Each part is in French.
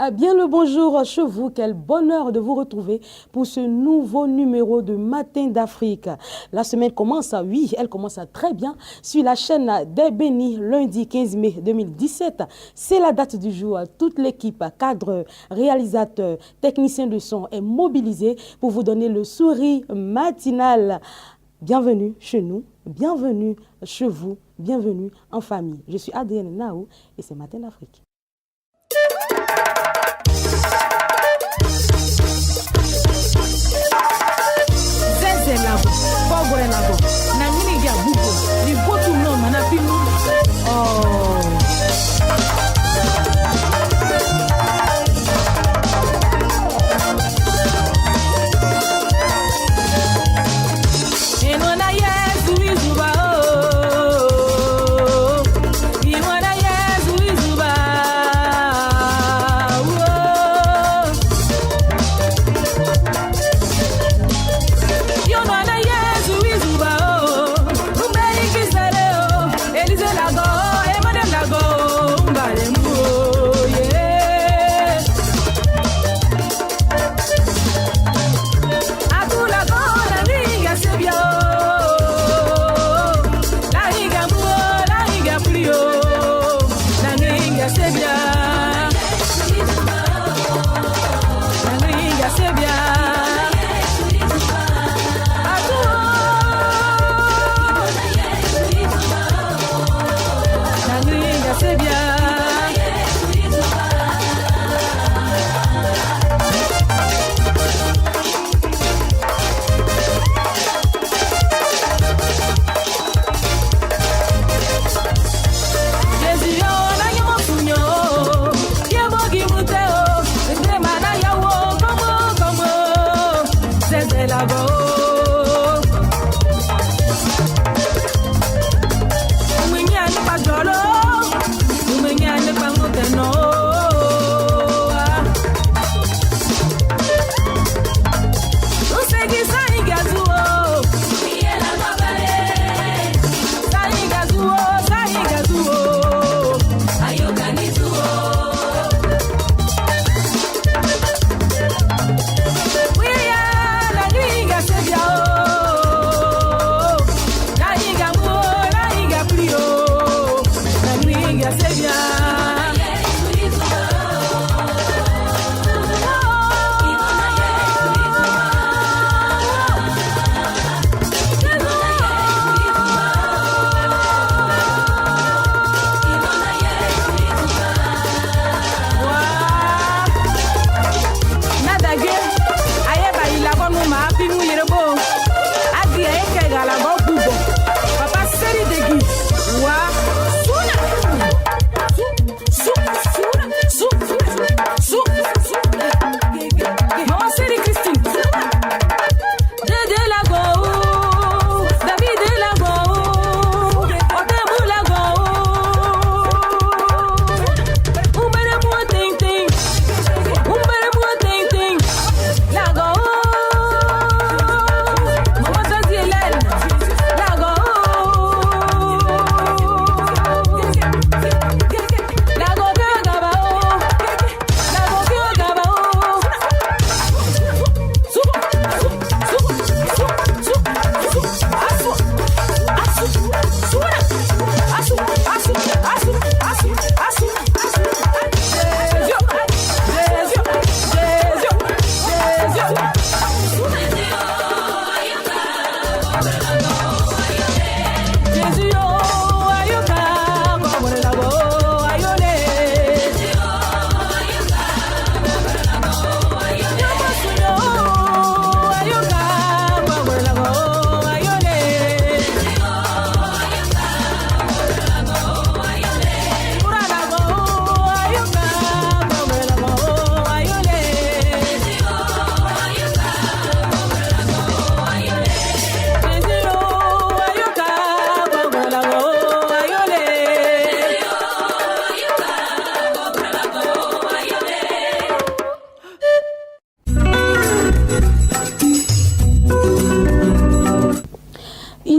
Bien le bonjour chez vous, quel bonheur de vous retrouver pour ce nouveau numéro de Matin d'Afrique. La semaine commence, oui, elle commence très bien sur la chaîne des Bénis, lundi 15 mai 2017. C'est la date du jour. Toute l'équipe, cadre, réalisateur, technicien de son est mobilisée pour vous donner le sourire matinal. Bienvenue chez nous, bienvenue chez vous, bienvenue en famille. Je suis Adrienne Naou et c'est Matin d'Afrique. Labo, Pogore Labo, Namini Gabugo, the bottom no Manapino. Oh.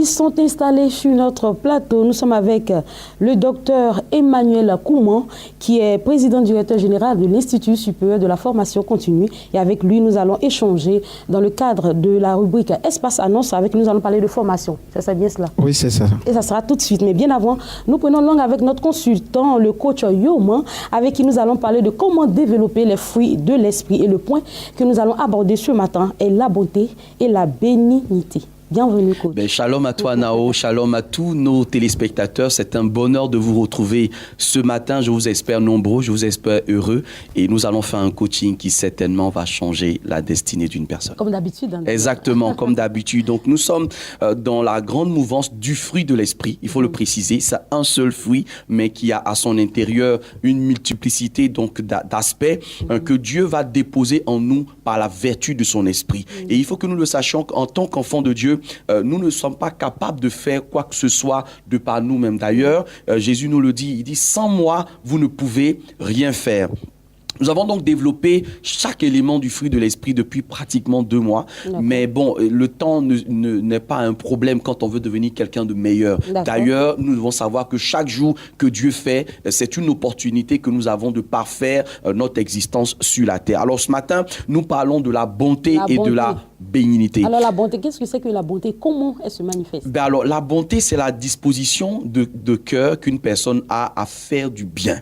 qui sont installés sur notre plateau. Nous sommes avec le docteur Emmanuel Kouman, qui est président directeur général de l'Institut supérieur de la formation continue. Et avec lui, nous allons échanger dans le cadre de la rubrique Espace Annonce. Avec nous allons parler de formation. C'est bien cela? Oui, c'est ça. Et ça sera tout de suite. Mais bien avant, nous prenons langue avec notre consultant, le coach Yoman, avec qui nous allons parler de comment développer les fruits de l'esprit. Et le point que nous allons aborder ce matin est la bonté et la bénignité. Bienvenue, coach. Shalom à toi, Nao. Shalom à tous nos téléspectateurs. C'est un bonheur de vous retrouver ce matin. Je vous espère nombreux, je vous espère heureux. Et nous allons faire un coaching qui certainement va changer la destinée d'une personne. Comme d'habitude. Hein, exactement, comme d'habitude. Donc, nous sommes dans la grande mouvance du fruit de l'esprit. Il faut le préciser. C'est un seul fruit, mais qui a à son intérieur une multiplicité d'aspects que Dieu va déposer en nous par la vertu de son esprit. Et il faut que nous le sachions qu'en tant qu'enfants de Dieu, nous ne sommes pas capables de faire quoi que ce soit de par nous-mêmes. D'ailleurs, Jésus nous le dit, il dit « Sans moi, vous ne pouvez rien faire ». Nous avons donc développé chaque élément du fruit de l'esprit depuis pratiquement 2 mois. Mais bon, le temps n'est pas un problème quand on veut devenir quelqu'un de meilleur. D'ailleurs, nous devons savoir que chaque jour que Dieu fait, c'est une opportunité que nous avons de parfaire notre existence sur la terre. Alors ce matin, nous parlons de la bonté et de la bénignité. Alors la bonté, qu'est-ce que c'est que la bonté? Comment elle se manifeste? Alors la bonté, c'est la disposition de cœur qu'une personne a à faire du bien.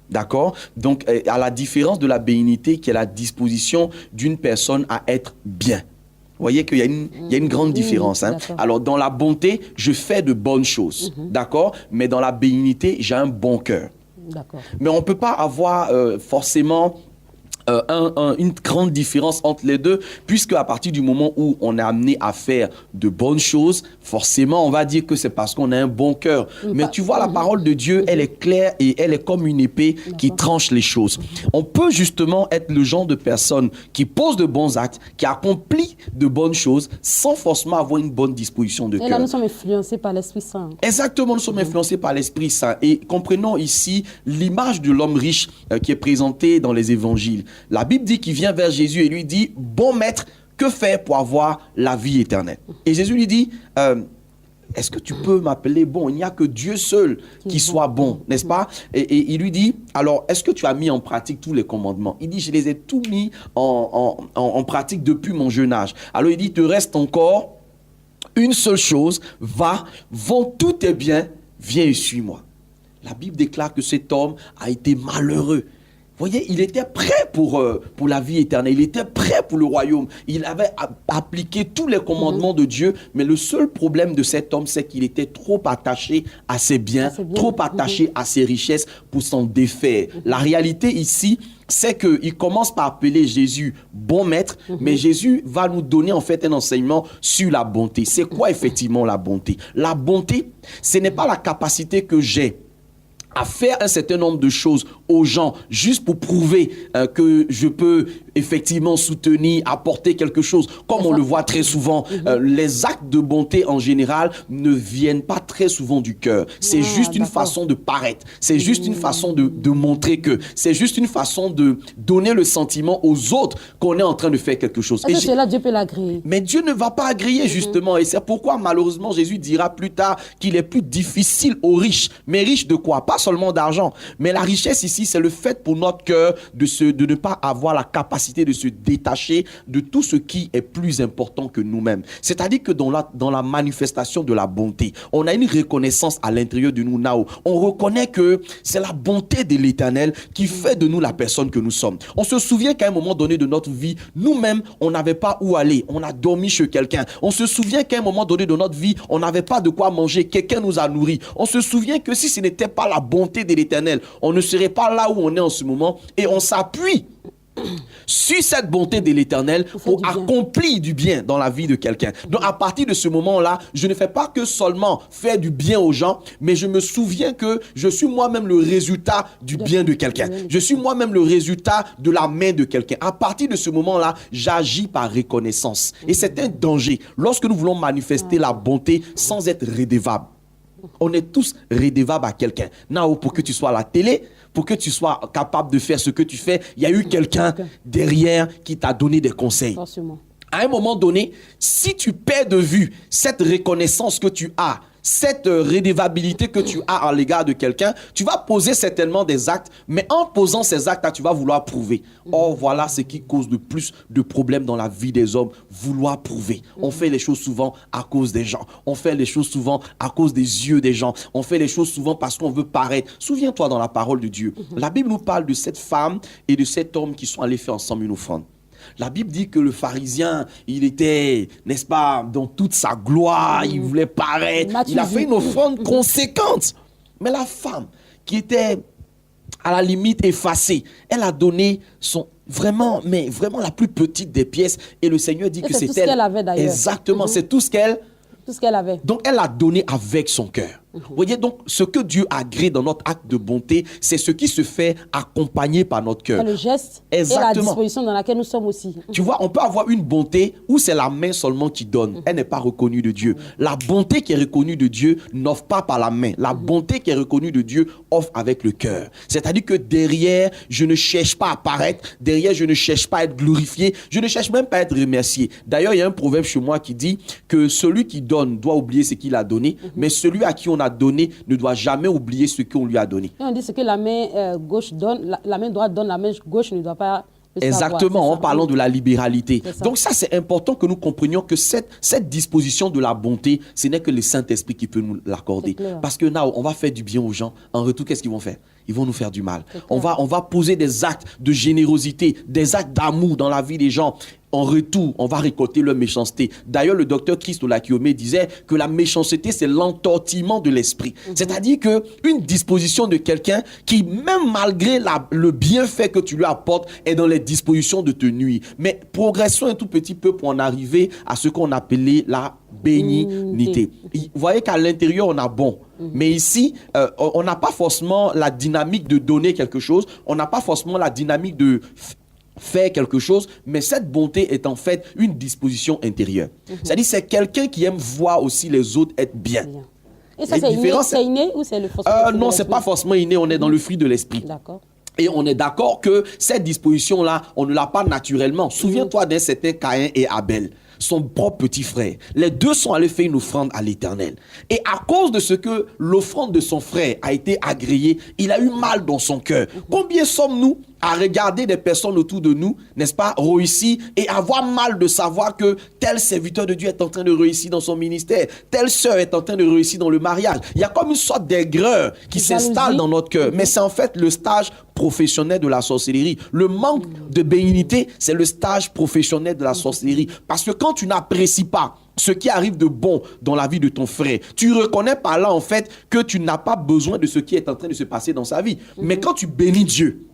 D'accord? Donc à la différence de la bénignité, qui est la disposition d'une personne à être bien. Vous voyez qu'il y a une grande différence. Hein? Alors, dans la bonté, je fais de bonnes choses. D'accord? Mais dans la bénignité, j'ai un bon cœur. Mais on ne peut pas avoir forcément une grande différence entre les deux, puisque à partir du moment où on est amené à faire de bonnes choses, forcément on va dire que c'est parce qu'on a un bon cœur. Mais tu vois, la parole de Dieu, elle est claire et elle est comme une épée qui tranche les choses. On peut justement être le genre de personne qui pose de bons actes, qui accomplit de bonnes choses, sans forcément avoir une bonne disposition de cœur. Et là, nous sommes influencés par l'Esprit Saint. Exactement, nous sommes influencés par l'Esprit Saint. Et comprenons ici l'image de l'homme riche qui est présentée dans les évangiles. La Bible dit qu'il vient vers Jésus et lui dit « Bon maître, que faire pour avoir la vie éternelle ?» Et Jésus lui dit « Est-ce que tu peux m'appeler bon? Il n'y a que Dieu seul qui soit bon, n'est-ce pas ?» Et il lui dit « Alors, est-ce que tu as mis en pratique tous les commandements ?» Il dit « Je les ai tous mis en pratique depuis mon jeune âge. » Alors il dit « Il te reste encore une seule chose, va, vends tous tes biens, viens et suis-moi. » La Bible déclare que cet homme a été malheureux. Vous voyez, il était prêt pour la vie éternelle, il était prêt pour le royaume. Il avait appliqué tous les commandements de Dieu, mais le seul problème de cet homme, c'est qu'il était trop attaché à ses biens, trop attaché à ses richesses pour s'en défaire. La réalité ici, c'est qu'il commence par appeler Jésus bon maître, mais Jésus va nous donner en fait un enseignement sur la bonté. C'est quoi effectivement la bonté? La bonté, ce n'est pas la capacité que j'ai à faire un certain nombre de choses aux gens juste pour prouver que je peux effectivement soutenir, apporter quelque chose. Comme on le voit très souvent, les actes de bonté en général ne viennent pas très souvent du cœur. C'est juste une façon de paraître. C'est juste une façon de montrer que. C'est juste une façon de donner le sentiment aux autres qu'on est en train de faire quelque chose. Et cela, Dieu peut l'agréer. Mais Dieu ne va pas agréer justement. Et c'est pourquoi malheureusement Jésus dira plus tard qu'il est plus difficile aux riches. Mais riches de quoi? Pas seulement d'argent. Mais la richesse ici, c'est le fait pour notre cœur de ne pas avoir la capacité de se détacher de tout ce qui est plus important que nous-mêmes. C'est-à-dire que dans la manifestation de la bonté, on a une reconnaissance à l'intérieur de nous, Nao. On reconnaît que c'est la bonté de l'Éternel qui fait de nous la personne que nous sommes. On se souvient qu'à un moment donné de notre vie, nous-mêmes, on n'avait pas où aller. On a dormi chez quelqu'un. On se souvient qu'à un moment donné de notre vie, on n'avait pas de quoi manger. Quelqu'un nous a nourris. On se souvient que si ce n'était pas la bonté de l'Éternel, on ne serait pas là où on est en ce moment, et on s'appuie sur cette bonté de l'Éternel pour accomplir du bien dans la vie de quelqu'un. Donc à partir de ce moment-là, je ne fais pas que seulement faire du bien aux gens, mais je me souviens que je suis moi-même le résultat du bien de quelqu'un. Je suis moi-même le résultat de la main de quelqu'un. À partir de ce moment-là, j'agis par reconnaissance. Et c'est un danger lorsque nous voulons manifester la bonté sans être redevable. On est tous redevables à quelqu'un. Nao, pour que tu sois à la télé, pour que tu sois capable de faire ce que tu fais, il y a eu quelqu'un derrière qui t'a donné des conseils. Forcément. à un moment donné, si tu perds de vue cette reconnaissance que tu as, cette redevabilité que tu as à l'égard de quelqu'un, tu vas poser certainement des actes, mais en posant ces actes-là, tu vas vouloir prouver. Or, voilà ce qui cause le plus de problèmes dans la vie des hommes, vouloir prouver. On fait les choses souvent à cause des gens. On fait les choses souvent à cause des yeux des gens. On fait les choses souvent parce qu'on veut paraître. Souviens-toi dans la parole de Dieu. La Bible nous parle de cette femme et de cet homme qui sont allés faire ensemble une offrande. La Bible dit que le pharisien, il était, n'est-ce pas, dans toute sa gloire, il voulait paraître, il a fait une offrande conséquente. Mais la femme, qui était à la limite effacée, elle a donné vraiment la plus petite des pièces. Et le Seigneur dit que c'est c'était tout ce qu'elle avait d'ailleurs. Exactement, c'est tout ce qu'elle avait. Donc, elle a donné avec son cœur. Vous voyez, donc, ce que Dieu agrée dans notre acte de bonté, c'est ce qui se fait accompagné par notre cœur. C'est le geste et la disposition dans laquelle nous sommes aussi. Tu vois, on peut avoir une bonté où c'est la main seulement qui donne. Elle n'est pas reconnue de Dieu. La bonté qui est reconnue de Dieu n'offre pas par la main. La bonté qui est reconnue de Dieu offre avec le cœur. C'est-à-dire que derrière, je ne cherche pas à paraître. Derrière, je ne cherche pas à être glorifié. Je ne cherche même pas à être remercié. D'ailleurs, il y a un proverbe chez moi qui dit que celui qui donne doit oublier ce qu'il a donné, mais celui à qui on a donné ne doit jamais oublier ce qu'on lui a donné. Et on dit ce que la main gauche donne, la main droite donne, la main gauche ne doit pas le Exactement, savoir, en parlant de la libéralité. Ça. Donc ça, c'est important que nous comprenions que cette disposition de la bonté, ce n'est que le Saint-Esprit qui peut nous l'accorder. Parce que là, on va faire du bien aux gens. En retour, qu'est-ce qu'ils vont faire? Ils vont nous faire du mal. On va poser des actes de générosité, des actes d'amour dans la vie des gens. En retour, on va récolter leur méchanceté. D'ailleurs, le docteur Christ Olakiome disait que la méchanceté, c'est l'entortillement de l'esprit. C'est-à-dire qu'une disposition de quelqu'un qui, même malgré le bienfait que tu lui apportes, est dans les dispositions de te nuire. Mais progressons un tout petit peu pour en arriver à ce qu'on appelait la bénignité. Vous voyez qu'à l'intérieur, on a bon. Mais ici, on n'a pas forcément la dynamique de donner quelque chose. On n'a pas forcément la dynamique de faire quelque chose, mais cette bonté est en fait une disposition intérieure. C'est-à-dire c'est quelqu'un qui aime voir aussi les autres être bien. Et ça, c'est inné ou c'est le fruit Non, c'est pas forcément inné, on est dans le fruit de l'esprit. D'accord. Et on est d'accord que cette disposition-là, on ne l'a pas naturellement. Souviens-toi d'un certain Caïn et Abel, son propre petit frère. Les deux sont allés faire une offrande à l'Éternel. Et à cause de ce que l'offrande de son frère a été agréée, il a eu mal dans son cœur. Combien sommes-nous à regarder des personnes autour de nous, n'est-ce pas, réussir et avoir mal de savoir que tel serviteur de Dieu est en train de réussir dans son ministère, telle sœur est en train de réussir dans le mariage. Il y a comme une sorte d'aigreur qui s'installe dans notre cœur. Mais c'est en fait le stage professionnel de la sorcellerie. Le manque de bénignité, c'est le stage professionnel de la sorcellerie. Parce que quand tu n'apprécies pas ce qui arrive de bon dans la vie de ton frère, tu reconnais par là en fait que tu n'as pas besoin de ce qui est en train de se passer dans sa vie. Mais quand tu bénis Dieu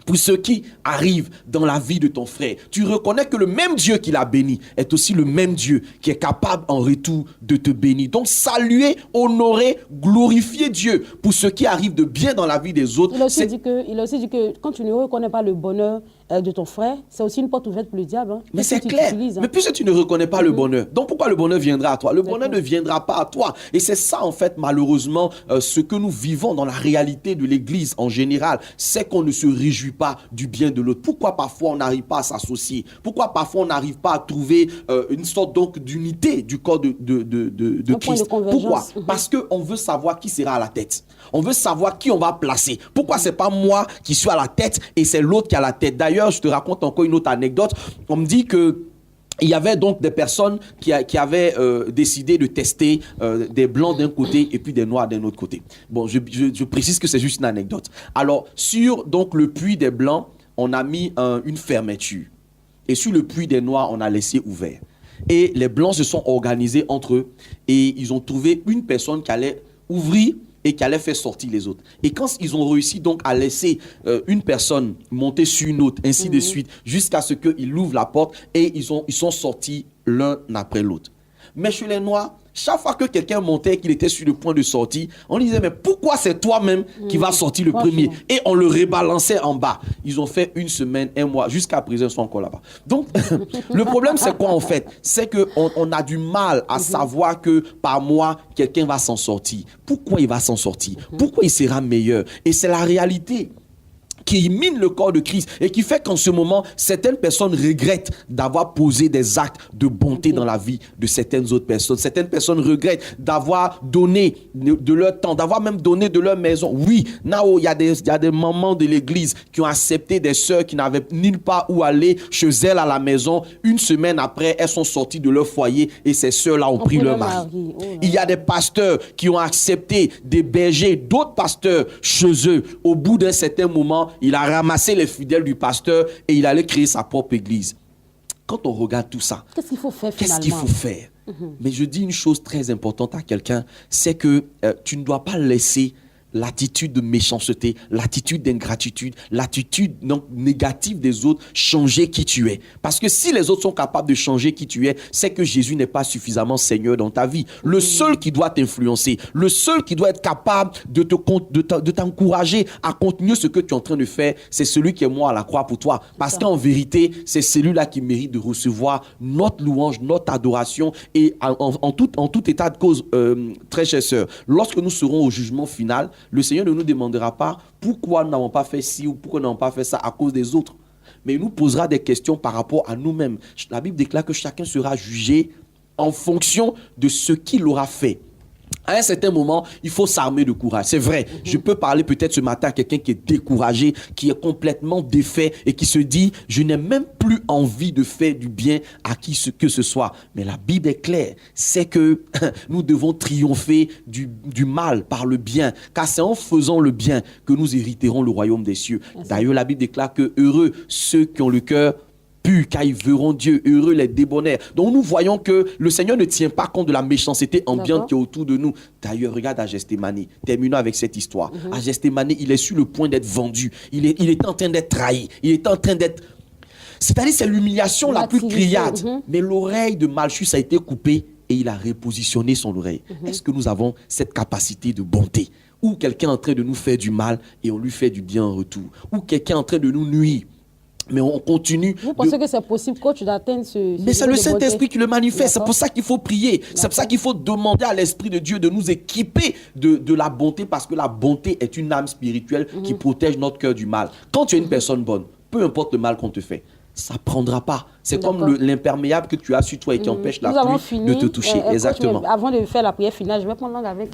pour ce qui arrive dans la vie de ton frère, tu reconnais que le même Dieu qui l'a béni est aussi le même Dieu qui est capable en retour de te bénir. Donc saluer, honorer, glorifier Dieu pour ce qui arrive de bien dans la vie des autres. Il a aussi dit que quand tu ne reconnais pas le bonheur de ton frère, c'est aussi une porte ouverte pour le diable. Hein, mais c'est clair. Mais puisque tu ne reconnais pas le bonheur, donc pourquoi le bonheur viendra à toi? Le bonheur ne viendra pas à toi. Et c'est ça en fait malheureusement ce que nous vivons dans la réalité de l'Église en général, c'est qu'on ne se réjouit pas du bien de l'autre. Pourquoi parfois on n'arrive pas à s'associer? Pourquoi parfois on n'arrive pas à trouver une sorte donc d'unité du corps de Christ? Pourquoi? Parce qu'on veut savoir qui sera à la tête. On veut savoir qui on va placer. Pourquoi c'est pas moi qui suis à la tête et c'est l'autre qui a la tête? D'ailleurs, je te raconte encore une autre anecdote. On me dit que il y avait donc des personnes qui avaient décidé de tester des blancs d'un côté et puis des noirs d'un autre côté. Bon, je précise que c'est juste une anecdote. Alors, sur donc le puits des blancs, on a mis une fermeture. Et sur le puits des noirs, on a laissé ouvert. Et les blancs se sont organisés entre eux et ils ont trouvé une personne qui allait ouvrir et qui allait faire sortir les autres. Et quand ils ont réussi donc à laisser une personne monter sur une autre, ainsi de suite, jusqu'à ce qu'ils ouvrent la porte et ils sont sortis l'un après l'autre. Mais chez les Noirs, chaque fois que quelqu'un montait et qu'il était sur le point de sortir, on disait, mais pourquoi c'est toi-même qui vas sortir le premier? Et on le rebalançait en bas. Ils ont fait une semaine, un mois, jusqu'à présent, ils sont encore là-bas. Donc, le problème, c'est quoi en fait? C'est qu'on a du mal à savoir que par mois, quelqu'un va s'en sortir. Pourquoi il va s'en sortir? Pourquoi il sera meilleur? Et c'est la réalité qui mine le corps de Christ et qui fait qu'en ce moment, certaines personnes regrettent d'avoir posé des actes de bonté dans la vie de certaines autres personnes. Certaines personnes regrettent d'avoir donné de leur temps, d'avoir même donné de leur maison. Oui, Nao, il y a des mamans de l'église qui ont accepté des sœurs qui n'avaient nulle part où aller chez elles à la maison. Une semaine après, elles sont sorties de leur foyer et ces sœurs-là ont pris leur mari. Il y a des pasteurs qui ont accepté d'héberger d'autres pasteurs chez eux. Au bout d'un certain moment, il a ramassé les fidèles du pasteur et il allait créer sa propre église. Quand on regarde tout ça, qu'est-ce qu'il faut faire finalement? Qu'est-ce qu'il faut faire? Mais je dis une chose très importante à quelqu'un, c'est que tu ne dois pas laisser l'attitude de méchanceté, l'attitude d'ingratitude, l'attitude négative des autres changer qui tu es. Parce que si les autres sont capables de changer qui tu es, c'est que Jésus n'est pas suffisamment Seigneur dans ta vie. Le seul qui doit t'influencer, le seul qui doit être capable de t'encourager à continuer ce que tu es en train de faire, c'est celui qui est mort à la croix pour toi. Parce qu'en vérité, c'est celui-là qui mérite de recevoir notre louange, notre adoration. Et en tout état de cause, très chère sœur, lorsque nous serons au jugement final, le Seigneur ne nous demandera pas pourquoi nous n'avons pas fait ci ou pourquoi nous n'avons pas fait ça à cause des autres. Mais il nous posera des questions par rapport à nous-mêmes. La Bible déclare que chacun sera jugé en fonction de ce qu'il aura fait. À un certain moment, il faut s'armer de courage. C'est vrai, je peux parler peut-être ce matin à quelqu'un qui est découragé, qui est complètement défait et qui se dit « Je n'ai même plus envie de faire du bien à qui que ce soit. » Mais la Bible est claire, c'est que nous devons triompher du mal par le bien, car c'est en faisant le bien que nous hériterons le royaume des cieux. D'ailleurs, la Bible déclare que heureux ceux qui ont le cœur pur, car ils verront Dieu, heureux les débonnaires. Donc nous voyons que le Seigneur ne tient pas compte de la méchanceté ambiante qui est autour de nous. D'ailleurs, regarde à Gethsémani. Terminons avec cette histoire. À Gethsémani, il est sur le point d'être vendu. Il est en train d'être trahi. Il est en train d'être... C'est-à-dire, c'est l'humiliation la plus criarde. Mais l'oreille de Malchus a été coupée et il a repositionné son oreille. Est-ce que nous avons cette capacité de bonté? Ou quelqu'un est en train de nous faire du mal et on lui fait du bien en retour? Ou quelqu'un est en train de nous nuire? Mais on continue. Vous pensez que c'est possible, coach, d'atteindre ce mais c'est le Saint-Esprit qui le manifeste. C'est pour ça qu'il faut prier. C'est pour ça qu'il faut demander à l'Esprit de Dieu de nous équiper de la bonté, parce que la bonté est une âme spirituelle qui protège notre cœur du mal. Quand tu es une personne bonne, peu importe le mal qu'on te fait, ça ne prendra pas. C'est comme l'imperméable que tu as sur toi et qui empêche la pluie de te toucher. Exactement. Coach, avant de faire la prière finale, je vais prendre langue avec...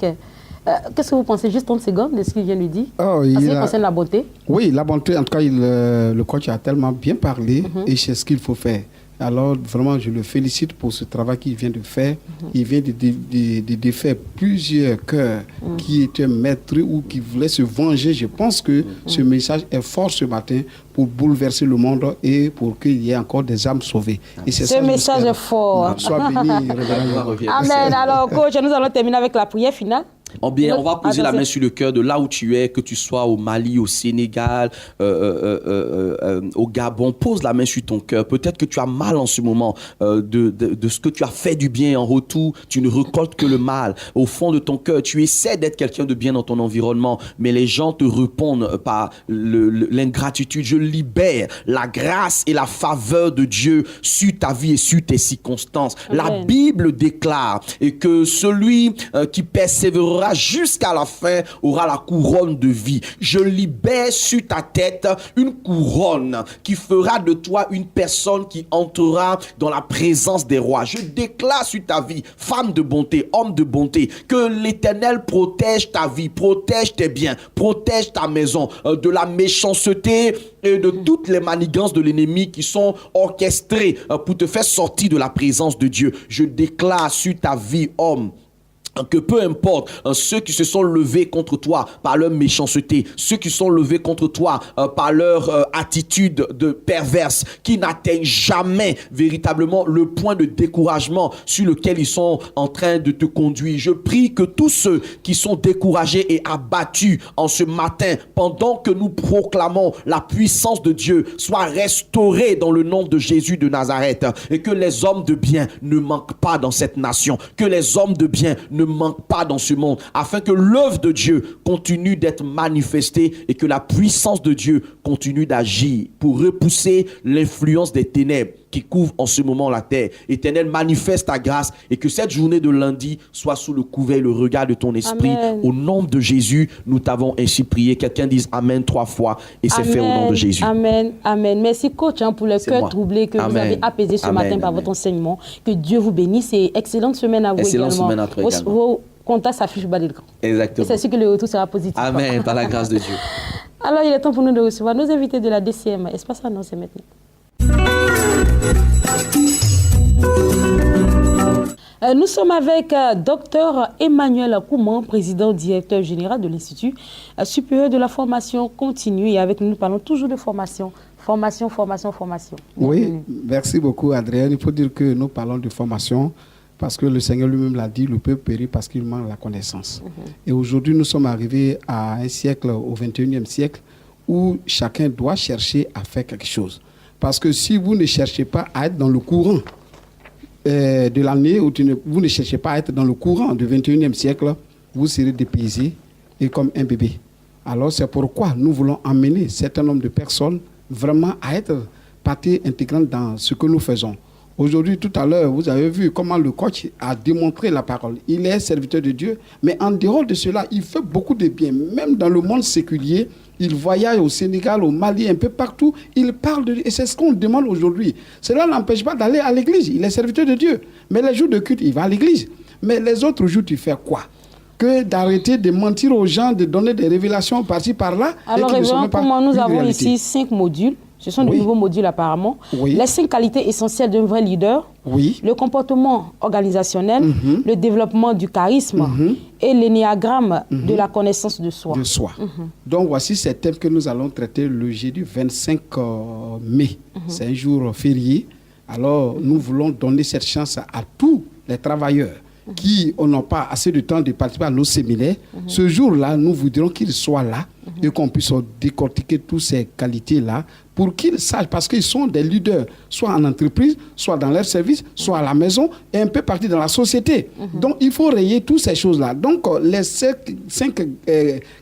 qu'est-ce que vous pensez, juste 30 secondes de ce qu'il vient de dire? En ce qui concerne la bonté? Oui, la bonté, en tout cas, le coach a tellement bien parlé et c'est ce qu'il faut faire. Alors, vraiment, je le félicite pour ce travail qu'il vient de faire. Il vient de défaire plusieurs cœurs qui étaient maîtres ou qui voulaient se venger. Je pense que ce message est fort ce matin pour bouleverser le monde et pour qu'il y ait encore des âmes sauvées. Et c'est ce message est fort. Sois béni, Amen. Alors, coach, nous allons terminer avec la prière finale. Oh bien, on va poser la main sur le cœur de là où tu es, que tu sois au Mali, au Sénégal, au Gabon. Pose la main sur ton cœur. Peut-être que tu as mal en ce moment de ce que tu as fait du bien. En retour, tu ne récoltes que le mal. Au fond de ton cœur, tu essaies d'être quelqu'un de bien dans ton environnement, mais les gens te répondent par l'ingratitude. Je libère la grâce et la faveur de Dieu sur ta vie et sur tes circonstances. Amen. La Bible déclare que celui qui persévérera jusqu'à la fin aura la couronne de vie. Je libère sur ta tête une couronne qui fera de toi une personne qui entrera dans la présence des rois. Je déclare sur ta vie, femme de bonté, homme de bonté, que l'Éternel protège ta vie, protège tes biens, protège ta maison de la méchanceté et de toutes les manigances de l'ennemi qui sont orchestrées pour te faire sortir de la présence de Dieu. Je déclare sur ta vie, homme, que peu importe ceux qui se sont levés contre toi par leur méchanceté, ceux qui sont levés contre toi par leur attitude de perverse, qui n'atteignent jamais véritablement le point de découragement sur lequel ils sont en train de te conduire. Je prie que tous ceux qui sont découragés et abattus en ce matin, pendant que nous proclamons la puissance de Dieu, soient restaurés dans le nom de Jésus de Nazareth, et que les hommes de bien ne manquent pas dans cette nation, que les hommes de bien ne manquent pas dans ce monde, afin que l'œuvre de Dieu continue d'être manifestée et que la puissance de Dieu continue d'agir pour repousser l'influence des ténèbres qui couvre en ce moment la terre. Éternel, manifeste ta grâce et que cette journée de lundi soit sous le couvert et le regard de ton esprit. Amen. Au nom de Jésus, nous t'avons ainsi prié. Quelqu'un dise Amen 3 fois et c'est fait au nom de Jésus. Amen, amen. Merci coach pour le C'est cœur moi. troublé que vous Amen. avez apaisé ce Amen, matin par amen. votre enseignement. Que Dieu vous bénisse et excellente semaine à vous Excellente également. semaine à toi également. Vos contacts s'affichent au bas de l'écran. Et Exactement. c'est sûr que le retour sera positif. Amen, par la grâce de Dieu. Alors il est temps pour nous de recevoir nos invités de la DCM. Espace Annonce maintenant. Nous sommes avec Dr Emmanuel Kouman, président directeur général de l'Institut supérieur de la formation continue. Et avec nous, nous parlons toujours de formation. Formation. Oui, merci beaucoup Adrien. Il faut dire que nous parlons de formation parce que le Seigneur lui-même l'a dit, le peuple périt parce qu'il manque la connaissance. Et aujourd'hui, nous sommes arrivés à un siècle, au 21e siècle, où chacun doit chercher à faire quelque chose. Parce que si vous ne cherchez pas à être dans le courant de l'année, vous ne cherchez pas à être dans le courant du 21e siècle, vous serez dépaysé et comme un bébé. Alors c'est pourquoi nous voulons emmener un certain nombre de personnes vraiment à être partie intégrante dans ce que nous faisons. Aujourd'hui, tout à l'heure, vous avez vu comment le coach a démontré la parole. Il est serviteur de Dieu, mais en dehors de cela, il fait beaucoup de bien. Même dans le monde séculier, il voyage au Sénégal, au Mali, un peu partout. Il parle de Dieu. Et c'est ce qu'on demande aujourd'hui. Cela n'empêche pas d'aller à l'église. Il est serviteur de Dieu. Mais les jours de culte, il va à l'église. Mais les autres jours, tu fais quoi? Que d'arrêter de mentir aux gens, de donner des révélations par-ci, par-là. Alors, révérend, comment nous avons ici 5 modules. Ce sont de nouveaux modules apparemment. Oui. Les 5 qualités essentielles d'un vrai leader. Oui. Le comportement organisationnel, le développement du charisme et l'énéagramme de la connaissance de soi. Donc voici ces thèmes que nous allons traiter le jeudi 25 mai. C'est un jour férié. Alors nous voulons donner cette chance à tous les travailleurs qui n'ont pas assez de temps de participer à nos séminaires. Ce jour-là, nous voudrions qu'ils soient là et qu'on puisse décortiquer toutes ces qualités-là pour qu'ils sachent, parce qu'ils sont des leaders, soit en entreprise, soit dans leur service, soit à la maison et un peu partout dans la société. Donc, il faut rayer toutes ces choses-là. Donc, les 5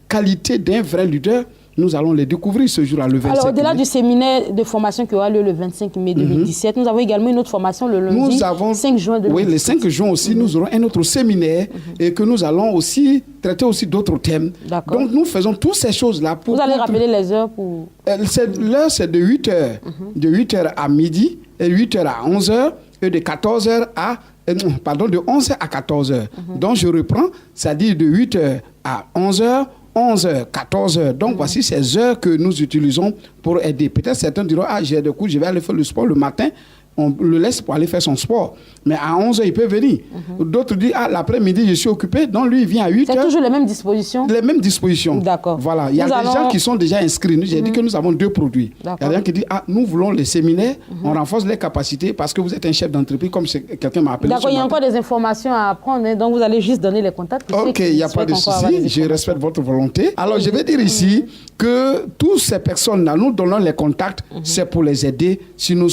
qualités d'un vrai leader, nous allons les découvrir ce jour-là, le 25 mai. Alors, au-delà du séminaire de formation qui aura lieu le 25 mai 2017, nous avons également une autre formation le lundi 5 juin 2017. Oui, le 5 juin aussi, nous aurons un autre séminaire et que nous allons aussi traiter aussi d'autres thèmes. Donc, nous faisons toutes ces choses-là. Vous allez rappeler les heures pour... L'heure, c'est de 8h. De 8h à midi, et 8h à 11h, et de 14h à... pardon, de 11h à 14h. Donc, je reprends, c'est-à-dire de 8h à 11h, 11h, 14h. Donc, voici ces heures que nous utilisons pour aider. Peut-être certains diront, ah, j'ai des cours, je vais aller faire le sport le matin. On le laisse pour aller faire son sport. Mais à 11h, il peut venir. D'autres disent, ah, l'après-midi, je suis occupé. Donc, lui, il vient à 8h. C'est toujours les mêmes dispositions? Les mêmes dispositions. D'accord. Voilà. Il y a des gens qui sont déjà inscrits. J'ai dit que nous avons 2 produits. Il y a des gens qui disent, ah, nous voulons les séminaires, on renforce les capacités parce que vous êtes un chef d'entreprise, comme quelqu'un m'a appelé. D'accord, il y a encore des informations à apprendre. Hein, donc, vous allez juste donner les contacts. Ok, il n'y a pas de souci. Je respecte votre volonté. Alors, je vais dire ici que toutes ces personnes-là, nous donnons les contacts, c'est pour les aider. Si nous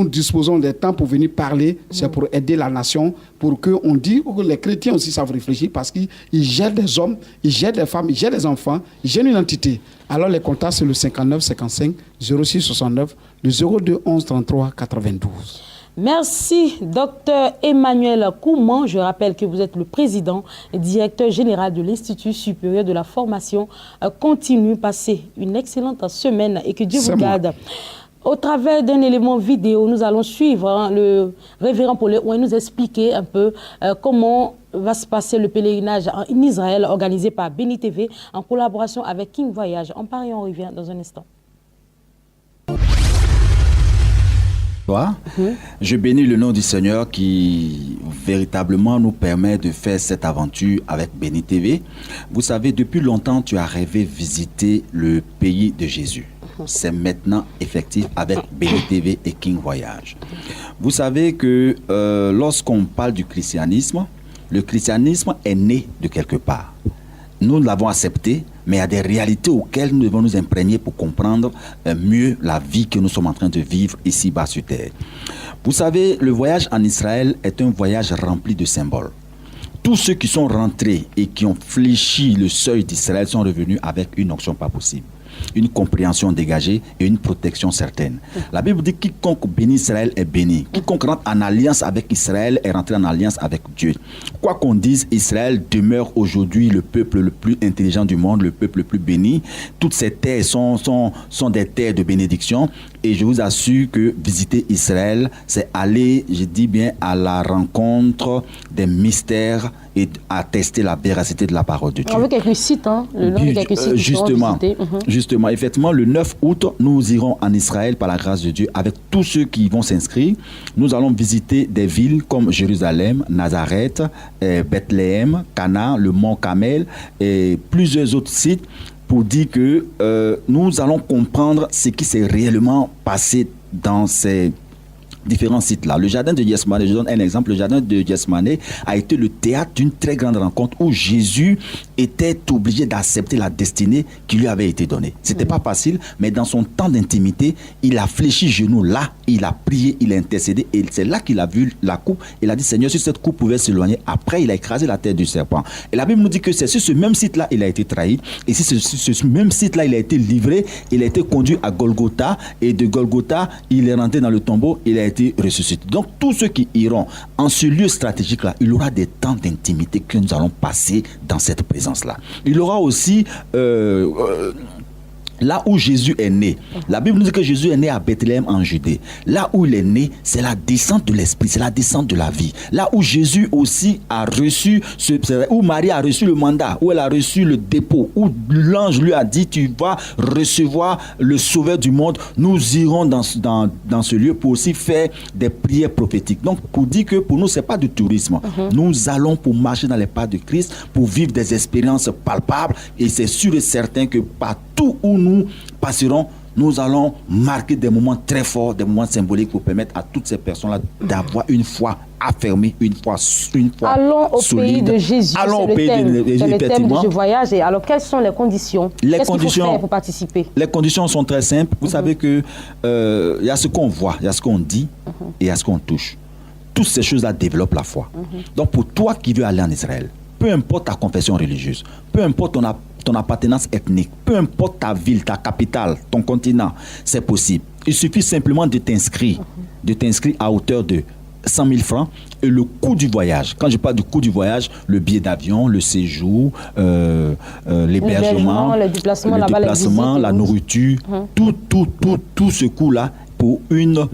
disposons des temps pour venir parler, c'est pour aider la nation, pour qu'on dise que les chrétiens aussi savent réfléchir parce qu'ils gèrent des hommes, ils gèrent des femmes, ils gèrent des enfants, ils gèrent une entité. Alors les contacts, c'est le 59 55 06 69, le 02 11 33 92. Merci, Dr Emmanuel Kouman. Je rappelle que vous êtes le président et directeur général de l'Institut supérieur de la formation continue. Passez une excellente semaine et que Dieu vous garde. Au travers d'un élément vidéo, nous allons suivre le révérend Paul où il nous expliquer un peu comment va se passer le pèlerinage en Israël organisé par Béni TV en collaboration avec King Voyage. On part et on revient dans un instant. Je bénis le nom du Seigneur qui véritablement nous permet de faire cette aventure avec Béni TV. Vous savez, depuis longtemps, tu as rêvé visiter le pays de Jésus. C'est maintenant effectif avec Béni TV et King Voyage. Vous savez que lorsqu'on parle du christianisme, le christianisme est né de quelque part. Nous l'avons accepté, mais il y a des réalités auxquelles nous devons nous imprégner pour comprendre mieux la vie que nous sommes en train de vivre ici-bas sur terre. Vous savez, le voyage en Israël est un voyage rempli de symboles. Tous ceux qui sont rentrés et qui ont fléchi le seuil d'Israël sont revenus avec une onction pas possible. une compréhension dégagée et une protection certaine. La Bible dit quiconque bénit Israël est béni. Quiconque rentre en alliance avec Israël est rentré en alliance avec Dieu. Quoi qu'on dise, Israël demeure aujourd'hui le peuple le plus intelligent du monde, le peuple le plus béni. Toutes ces terres sont des terres de bénédiction. Et je vous assure que visiter Israël, c'est aller, je dis bien, à la rencontre des mystères et attester la véracité de la parole de Dieu. Avec quelques sites, le nom de quelques sites Justement, effectivement, le 9 août, nous irons en Israël par la grâce de Dieu avec tous ceux qui vont s'inscrire. Nous allons visiter des villes comme Jérusalem, Nazareth, Bethléem, Cana, le mont Carmel et plusieurs autres sites pour dire que nous allons comprendre ce qui s'est réellement passé dans ces différents sites-là. Le jardin de Gethsemane, je donne un exemple, le jardin de Gethsemane a été le théâtre d'une très grande rencontre où Jésus était obligé d'accepter la destinée qui lui avait été donnée. C'était pas facile, mais dans son temps d'intimité, il a fléchi genou là, il a prié, il a intercédé et c'est là qu'il a vu la coupe. Il a dit, Seigneur, si cette coupe pouvait s'éloigner, après il a écrasé la tête du serpent. Et la Bible nous dit que c'est sur ce même site-là il a été trahi et c'est sur ce même site-là il a été livré, il a été conduit à Golgotha et de Golgotha, il est rentré dans le tombeau, il a été ressuscité. Donc tous ceux qui iront en ce lieu stratégique-là, il y aura des temps d'intimité que nous allons passer dans cette présence-là. Il y aura aussi là où Jésus est né. La Bible nous dit que Jésus est né à Bethléem en Judée. Là où il est né, c'est la descente de l'Esprit, c'est la descente de la vie. Là où Jésus aussi a reçu, où Marie a reçu le mandat, où elle a reçu le dépôt, où l'ange lui a dit, tu vas recevoir le Sauveur du monde. Nous irons dans ce lieu pour aussi faire des prières prophétiques. Donc, pour dire que pour nous, ce n'est pas du tourisme. Nous allons pour marcher dans les pas de Christ, pour vivre des expériences palpables. Et c'est sûr et certain que partout où nous passerons, nous allons marquer des moments très forts, des moments symboliques pour permettre à toutes ces personnes-là d'avoir une foi affermée, une foi allons au solide. Pays de Jésus. Allons au pays de Jésus, c'est le thème effectivement. de ce voyage. Et alors, quelles sont les conditions? Qu'est-ce qu'il faut faire pour participer? Les conditions sont très simples. Vous savez que y a ce qu'on voit, il y a ce qu'on dit et il y a ce qu'on touche. Toutes ces choses-là développent la foi. Donc, pour toi qui veux aller en Israël, peu importe ta confession religieuse, peu importe ton appartenance ethnique, peu importe ta ville, ta capitale, ton continent, c'est possible. Il suffit simplement de t'inscrire à hauteur de 100 000 francs et le coût du voyage. Quand je parle du coût du voyage, le billet d'avion, le séjour, l'hébergement, le déplacement, la nourriture, tout ce coût-là pour une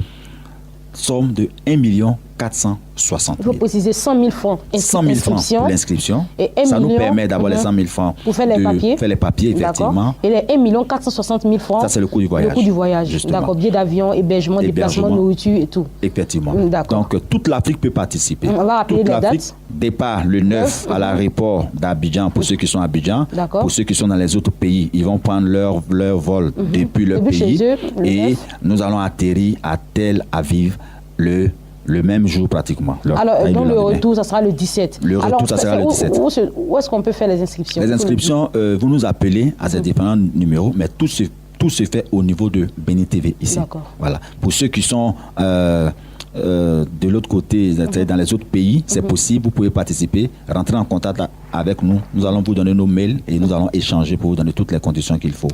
somme de 1 460 000. Il faut préciser 100 000 francs. 100 000 francs pour l'inscription. Et 1 ça million, nous permet d'avoir les 100 000 francs pour faire les papiers, effectivement. Et les 1 460 000 francs, ça c'est le coût du voyage. Le coût du voyage. Justement. D'accord. Billet d'avion, hébergement, déplacement, nourriture et tout. Effectivement. D'accord. Donc toute l'Afrique peut participer. On va rappeler les dates. Départ le 9 à l'aéroport d'Abidjan pour ceux qui sont à Abidjan. D'accord. Pour ceux qui sont dans les autres pays, ils vont prendre leur vol depuis leur pays. Et nous allons atterrir à Tel Aviv le même jour pratiquement. Alors, donc le retour, ça sera le 17. Le retour, ça sera le 17. Où est-ce qu'on peut faire les inscriptions? Les inscriptions, vous nous appelez à ces différents numéros, mais tout se fait au niveau de Béni TV ici. D'accord. Voilà. Pour ceux qui sont de l'autre côté, dans les autres pays, c'est possible, vous pouvez participer, rentrer en contact avec nous. Nous allons vous donner nos mails et nous allons échanger pour vous donner toutes les conditions qu'il faut.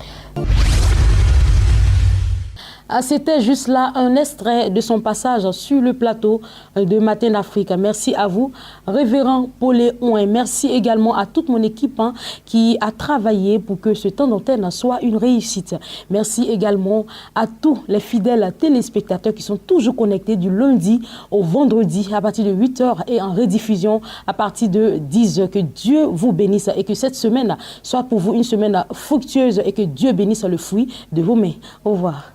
C'était juste là un extrait de son passage sur le plateau de Matin d'Afrique. Merci à vous, révérend Paulé-Ouin. Merci également à toute mon équipe qui a travaillé pour que ce temps d'antenne soit une réussite. Merci également à tous les fidèles téléspectateurs qui sont toujours connectés du lundi au vendredi à partir de 8h et en rediffusion à partir de 10h. Que Dieu vous bénisse et que cette semaine soit pour vous une semaine fructueuse et que Dieu bénisse le fruit de vos mains. Au revoir.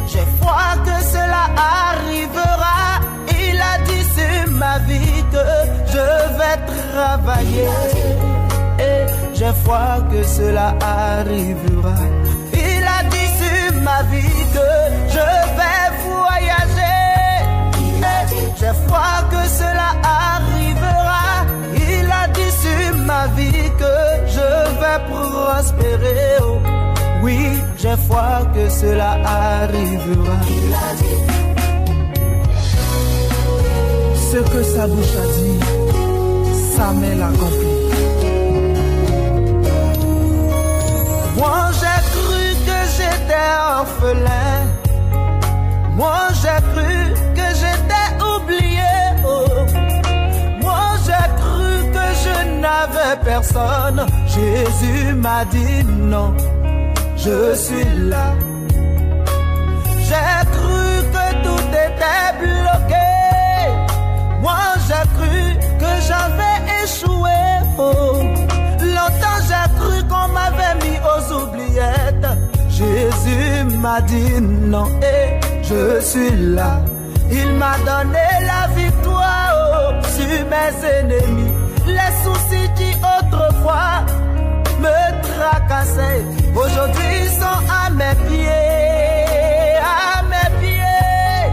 J'ai foi que cela arrivera. Il a dit c'est ma vie que je vais travailler. Et j'ai fois que cela arrivera. Il a dit sur ma vie que je vais voyager. J'ai foi que cela arrivera. Il a dit sur ma vie que je vais prospérer. Oh, oui, j'ai foi que cela arrivera. Il a dit. Ce que sa bouche a dit, sa main l'accomplit. Moi j'ai cru que j'étais orphelin. Moi j'ai cru que j'étais oublié. Oh. Moi j'ai cru que je n'avais personne. Jésus m'a dit non, je suis là. J'ai cru que tout était bloqué. Moi j'ai cru que j'avais échoué. Oh. Longtemps j'ai cru qu'on m'avait mis aux oubliettes. Jésus m'a dit non et je suis là. Il m'a donné la victoire oh, sur mes ennemis. Les soucis qui autrefois me tracassaient, aujourd'hui sont à mes pieds. À mes pieds.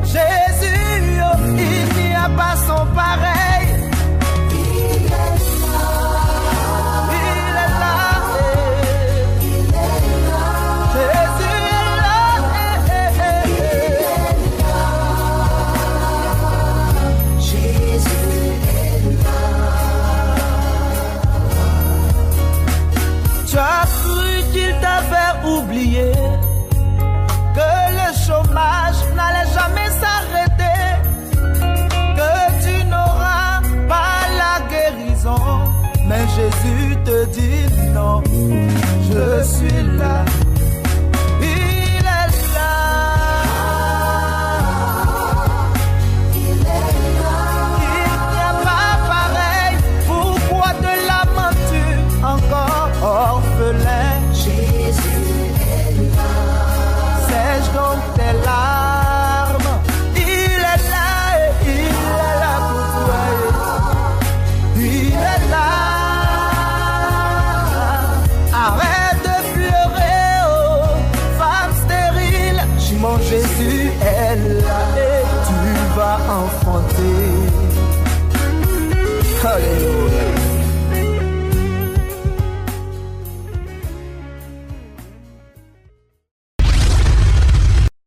Jésus, oh, il n'y a pas son pareil. Oublier que le chômage n'allait jamais s'arrêter, que tu n'auras pas la guérison, mais Jésus te dit non, je suis là.